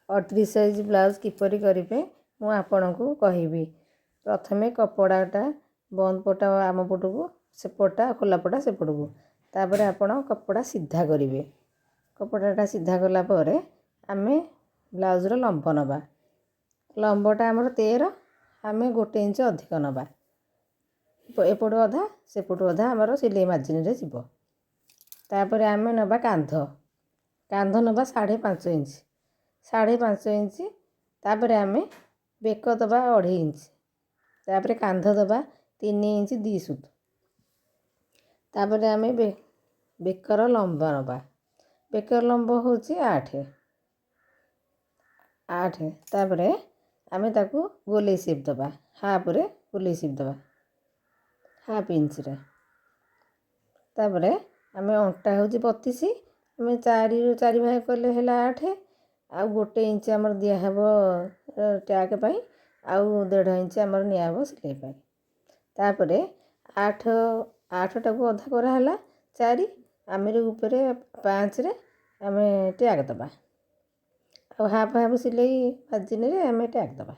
38 size blouse କିପରି କରିବେ ମୁଁ ଆପଣଙ୍କୁ କହିବି। ପ୍ରଥମେ କପଡ଼ାଟା ବନ୍ଦ ପଟା ଆମ ପଟକୁ, ସେପଟା ଖୋଲା ପଟା ସେପଟକୁ, ତାପରେ ଆପଣ କପଡ଼ା ସିଧା କରିବେ। କପଡ଼ାଟା ସିଧା କଲା ପରେ ଆମେ ବ୍ଲାଉଜ୍ର ଲମ୍ବ ନେବା। ଲମ୍ବଟା ଆମର 13, ଆମେ 1 ଇଞ୍ଚ ଅଧିକ ନେବା। ଏପଟୁ ଅଧା ସେପଟୁ ଅଧା ଆମର ସିଲେଇ ମାର୍ଜିନରେ ଯିବ। ତାପରେ ଆମେ ନେବା କାନ୍ଧ ନେବା 5.5 ଇଞ୍ଚ, 5.5 ଇଞ୍ଚ। ତାପରେ ଆମେ ବେକ ଦେବା 2.5 ଇଞ୍ଚ, ତାପରେ କାନ୍ଧ ଦେବା 3 ଇଞ୍ଚ 2 ସୁତ। ତାପରେ ଆମେ ବେକର ଲମ୍ବ ନେବା। ବେକର ଲମ୍ବ ହେଉଛି 8। ତାପରେ ଆମେ ତାକୁ ଗୋଲେଇ ସେପ୍ ଦେବା, ହାଫ୍ରେ ଗୋଲେଇ ସେପ୍ ଦେବା 1/2 ଇଞ୍ଚରେ। ତାପରେ ଆମେ ଅଣ୍ଟା ହେଉଛି 32, ଆମେ 4 ଭାଗ କଲେ ହେଲା 8, ଆଉ 1 ଇଞ୍ଚ ଆମର ଦିଆହେବ ଟ୍ୟାଗ୍ ପାଇଁ, ଆଉ 1.5 ଇଞ୍ଚ ଆମର ନିଆହେବ ସିଲେଇ ପାଇଁ। ତାପରେ 8ଟାକୁ ଅଧା କରାହେଲା 4, ଆମର ଉପରେ 5ରେ ଆମେ ଟ୍ୟାଗ୍ ଦେବା, ଆଉ ହାଫ୍ ସିଲେଇ ମାର୍ଜିନରେ ଆମେ ଟ୍ୟାଗ୍ ଦେବା।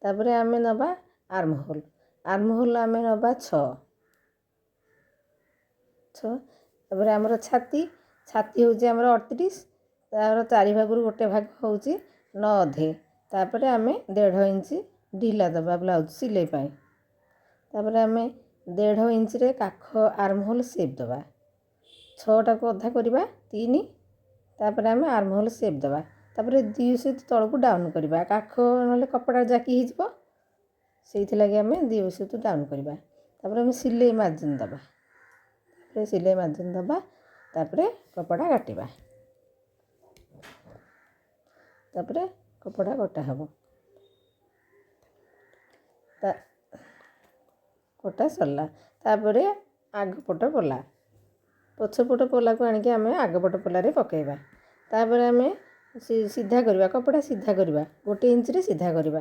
ତାପରେ ଆମେ ନେବା ଆର୍ମହୋଲ୍। ଆମେ ନେବା 6। ତାପରେ ଆମର ଛାତି ହେଉଛି ଆମର 38, ତାର 4 ଭାଗରୁ 1 ଭାଗ ହେଉଛି 9 ଅଧେ। ତାପରେ ଆମେ 1.5 ଇଞ୍ଚ ଢିଲା ଦେବା ବ୍ଲାଉଜ୍ ସିଲେଇ ପାଇଁ। ତାପରେ ଆମେ 1.5 ଇଞ୍ଚରେ କାଖ ଆର୍ମହୋଲ୍ ସେପ୍ ଦେବା। 6ଟାକୁ ଅଧା କରିବା 3, ତାପରେ ଆମେ ଆର୍ମହୋଲ୍ ସେପ୍ ଦେବା। ତାପରେ 2 ସୁତ ତଳକୁ ଡାଉନ୍ କରିବା, କାଖ ନହେଲେ କପଡ଼ା ଜାକି ହେଇଯିବ, ସେଇଥିଲାଗି ଆମେ 2 ସୁତ ଡାଉନ୍ କରିବା। ତାପରେ ଆମେ ସିଲେଇ ମାର୍ଜିନ୍ ଦେବା। ତାପରେ କପଡ଼ା କାଟିବା। ତାପରେ କପଡ଼ା କଟା ହେବ। କଟା ସରିଲା। ତାପରେ ଆଗପଟ ପୋଲା, ପଛପଟ ପୋଲାକୁ ଆଣିକି ଆମେ ଆଗପଟ ପୋଲାରେ ପକାଇବା। ତାପରେ ଆମେ ସିଧା କରିବା, କପଡ଼ା ସିଧା କରିବା, 1 ଇଞ୍ଚରେ ସିଧା କରିବା।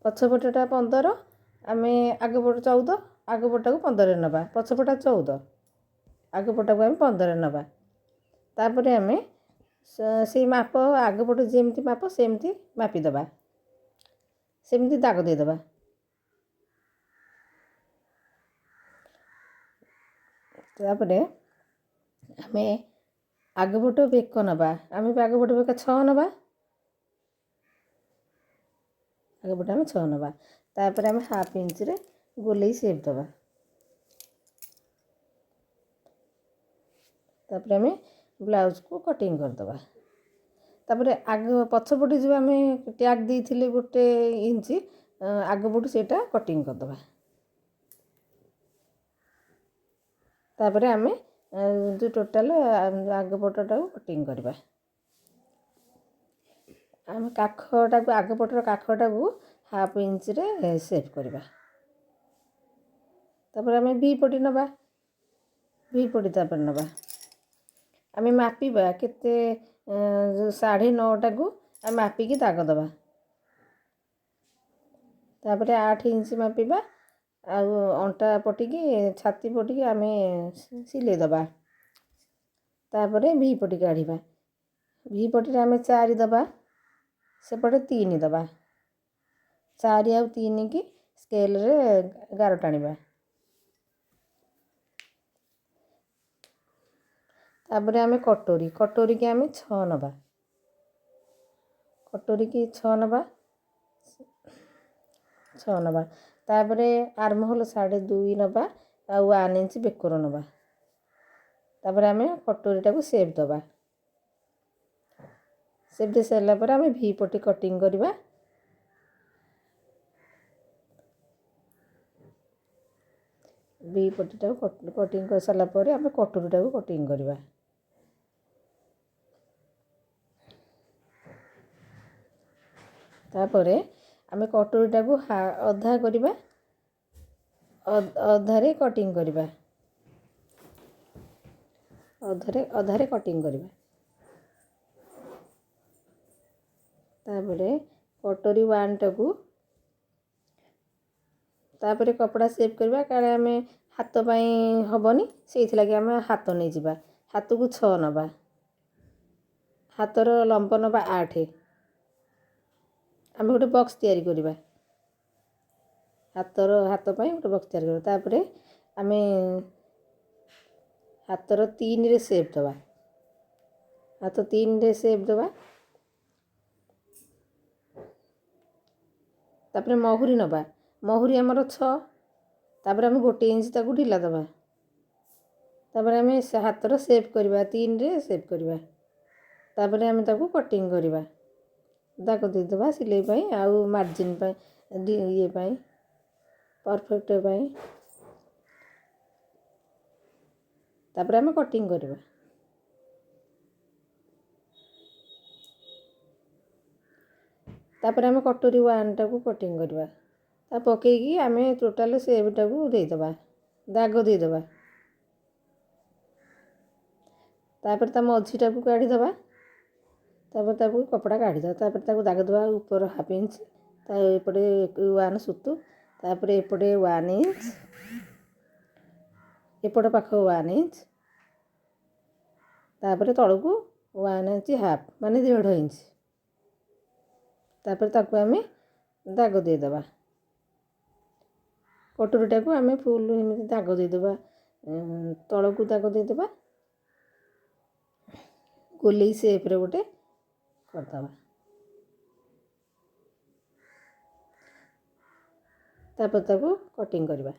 ପଛପଟଟା 15, ଆମେ ଆଗପଟ 14, ଆଗପଟକୁ 15ରେ ନେବା। ପଛପଟା 14, ଆଗପଟକୁ ଆମେ 15ରେ ନେବା। ତାପରେ ଆମେ ସେଇ ମାପ ଆଗପଟ ଯେମିତି ମାପ ସେମିତି ମାପିଦେବା, ସେମିତି ଦାଗ ଦେଇଦେବା। ତାପରେ ଆମେ ଆଗପଟ ବେକ ନେବା, ଆମେ ଆଗପଟ ବେକ 6 ନେବା, ଆଗପଟେ ଆମେ 6 ନେବା। ତାପରେ ଆମେ 1/2 ଇଞ୍ଚରେ ଗୋଲେଇ ସେପ୍ ଦେବା। ତାପରେ ଆମେ ବ୍ଲାଉଜ୍କୁ କଟିଂ କରିଦେବା। ତାପରେ ପଛପଟେ ଯେଉଁ ଆମେ ଟ୍ୟାଗ୍ ଦେଇଥିଲେ 1 ଇଞ୍ଚ, ଆଗପଟୁ ସେଇଟା କଟିଂ କରିଦେବା। ତାପରେ ଆମେ ଯେଉଁ ଟୋଟାଲ୍ ଆଗପଟଟାକୁ କଟିଂ କରିବା। ଆମେ ଆଗପଟର କାଖଟାକୁ 1/2 ଇଞ୍ଚରେ ସେପ୍ କରିବା। ତାପରେ ଆମେ ଭି ପଟି ନେବା, ତାପରେ ନେବା ଆମେ ମାପିବା କେତେ, 9.5ଟାକୁ ଆମେ ମାପିକି ଦାଗ ଦେବା। ତାପରେ 8 ଇଞ୍ଚ ମାପିବା, ଆଉ ଅଣ୍ଟା ପଟିକି ଛାତି ପଟିକି ଆମେ ସିଲେଇ ଦେବା। ତାପରେ ଭି ପଟି କାଢ଼ିବା। ଭି ପଟିରେ ଆମେ 4 ଦେବା, ସେପଟେ 3 ଦେବା। 4 ଆଉ 3 କି ସ୍କେଲରେ ଗାର ଟାଣିବା। ତାପରେ ଆମେ କଟୋରିକି ଆମେ 6 ନେବା, ତାପରେ ଆର୍ମହୋଲ୍ 2.5 ନେବା, ଆଉ 1 ଇଞ୍ଚ ବେକର ନେବା। ତାପରେ ଆମେ କଟୋରିଟାକୁ ସେପ୍ ଦେବା। ସେପ୍ ଦେଇ ସାରିଲା ପରେ ଆମେ ଭି ପଟି କଟିଂ କରିବା। ଭି ପଟିଟାକୁ କଟିଂ କରିସାରିଲା ପରେ ଆମେ କଟୋରିଟାକୁ କଟିଂ କରିବା। ତାପରେ ଆମେ କଟୋରିଟାକୁ ଅଧା କରିବା, ଅଧାରେ କଟିଂ କରିବା, ଅଧାରେ କଟିଂ କରିବା। ତାପରେ କଟୋରି 1ଟାକୁ, ତାପରେ କପଡ଼ା ସେପ୍ କରିବା, କାଳେ ଆମେ ହାତ ପାଇଁ ହେବନି, ସେଇଥିଲାଗି ଆମେ ହାତ ନେଇଯିବା। ହାତକୁ 6 ନେବା, ହାତର ଲମ୍ବ ନେବା 8। ଆମେ ଗୋଟେ ବକ୍ସ ତିଆରି କରିବା, ହାତ ପାଇଁ ଗୋଟେ ବକ୍ସ ତିଆରି କରିବା। ତାପରେ ଆମେ ହାତର 3ରେ ସେପ୍ ଦେବା, ହାତ 3ରେ ସେପ୍ ଦେବା। ତାପରେ ମହୁରୀ ନେବା, ମହୁରୀ ଆମର 6, ତାପରେ ଆମେ 1 ଇଞ୍ଚ ତାକୁ ଢିଲା ଦେବା। ତାପରେ ଆମେ ହାତର ସେପ୍ କରିବା, 3ରେ ସେପ୍ କରିବା। ତାପରେ ଆମେ ତାକୁ କଟିଂ କରିବା, ଦାଗ ଦେଇଦେବା ସିଲେଇ ପାଇଁ ଆଉ ମାର୍ଜିନ୍ ପାଇଁ, ଇଏ ପାଇଁ, ପରଫେକ୍ଟ ପାଇଁ। ତାପରେ ଆମେ କଟିଂ କରିବା। ତାପରେ ଆମେ କଟୋରୀ 1ଟାକୁ କଟିଂ କରିବା, ତା ପକେଇକି ଆମେ ଟୋଟାଲ ସେପ୍ଟାକୁ ଦେଇଦେବା, ଦାଗ ଦେଇଦେବା। ତାପରେ ତା ମଝିଟାକୁ କାଢ଼ିଦେବା, ତାପରେ ତାକୁ କପଡ଼ା କାଢ଼ିଦେବା। ତାପରେ ତାକୁ ଦାଗ ଦେବା ଉପର 1/2 ଇଞ୍ଚ, ତା ଏପଟେ 1 ସୁତୁ, ତାପରେ ଏପଟେ 1 ଇଞ୍ଚ, ଏପଟ ପାଖ 1 ଇଞ୍ଚ, ତାପରେ ତଳକୁ 1 ଇଞ୍ଚ ହାଫ୍ ମାନେ 1.5 ଇଞ୍ଚ। ତାପରେ ତାକୁ ଆମେ ଦାଗ ଦେଇଦେବା। କଟୋରୀଟାକୁ ଆମେ ଫୁଲ୍ ଏମିତି ଦାଗ ଦେଇଦେବା, ତଳକୁ ଦାଗ ଦେଇଦେବା, ଗୋଲେଇ ସେପ୍ରେ ଗୋଟେ କରିଦେବା। ତାପରେ ତାକୁ କଟିଂ କରିବା।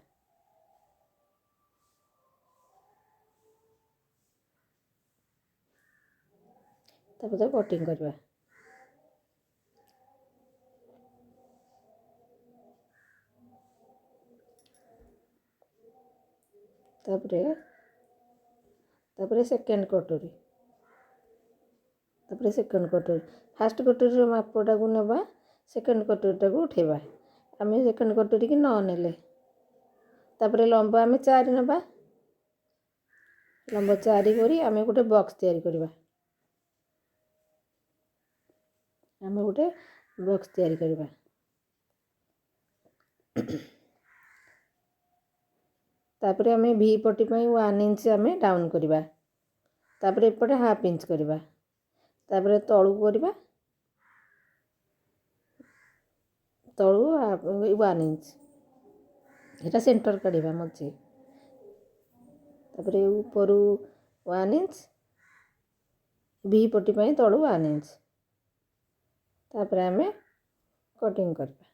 ତାପରେ ତାକୁ କଟିଂ କରିବା। ତାପରେ ସେକେଣ୍ଡ କଟୋରୀ, ଫାର୍ଷ୍ଟ କଟୋରୀର ମାପଟାକୁ ନେବା, ସେକେଣ୍ଡ କଟୋରୀଟାକୁ ଉଠେଇବା। ଆମେ ସେକେଣ୍ଡ କଟୋରୀକି 9 ନେଲେ, ତାପରେ ଲମ୍ବ ଆମେ 4 ନେବା, ଲମ୍ବ 4 କରି ଆମେ ଗୋଟେ ବକ୍ସ ତିଆରି କରିବା। ତାପରେ ଆମେ ଭି ପଟି ପାଇଁ 1 ଇଞ୍ଚ ଆମେ ଡାଉନ୍ କରିବା, ତାପରେ ଏପଟେ 1/2 ଇଞ୍ଚ କରିବା, ତାପରେ ତଳକୁ କରିବା, ତଳୁ 1 ଇଞ୍ଚ, ଏଇଟା ସେଣ୍ଟର କାଢ଼ିବା ମଝି। ତାପରେ ଉପରୁ 1 ଇଞ୍ଚ, ଭି ପଟି ପାଇଁ ତଳୁ 1 ଇଞ୍ଚ। ତାପରେ ଆମେ କଟିଂ କରିବା।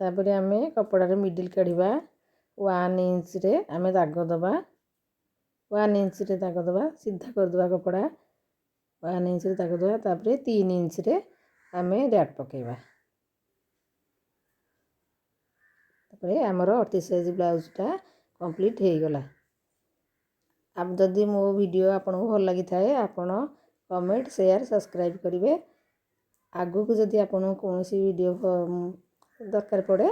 ତାପରେ ଆମେ କପଡ଼ାର ମିଡ଼ିଲ୍ କାଢ଼ିବା, 1 ଇଞ୍ଚରେ ଆମେ ଦାଗ ଦେବା, 1 ଇଞ୍ଚରେ ଦାଗ ଦେବା, ସିଧା କରିଦେବା କପଡ଼ା, 1 ଇଞ୍ଚରେ ଦାଗ ଦେବା। ତାପରେ 3 ଇଞ୍ଚରେ ଆମେ ଡାଟ୍ ପକାଇବା। ତାପରେ ଆମର 38 ସାଇଜ୍ ବ୍ଲାଉଜ୍ଟା କମ୍ପ୍ଲିଟ୍ ହେଇଗଲା। ଯଦି ମୋ ଭିଡ଼ିଓ ଆପଣଙ୍କୁ ଭଲ ଲାଗିଥାଏ, ଆପଣ କମେଣ୍ଟ, ସେୟାର, ସବସ୍କ୍ରାଇବ୍ କରିବେ। ଆଗକୁ ଯଦି ଆପଣଙ୍କୁ କୌଣସି ଭିଡ଼ିଓ ଦରକାର ପଡ଼େ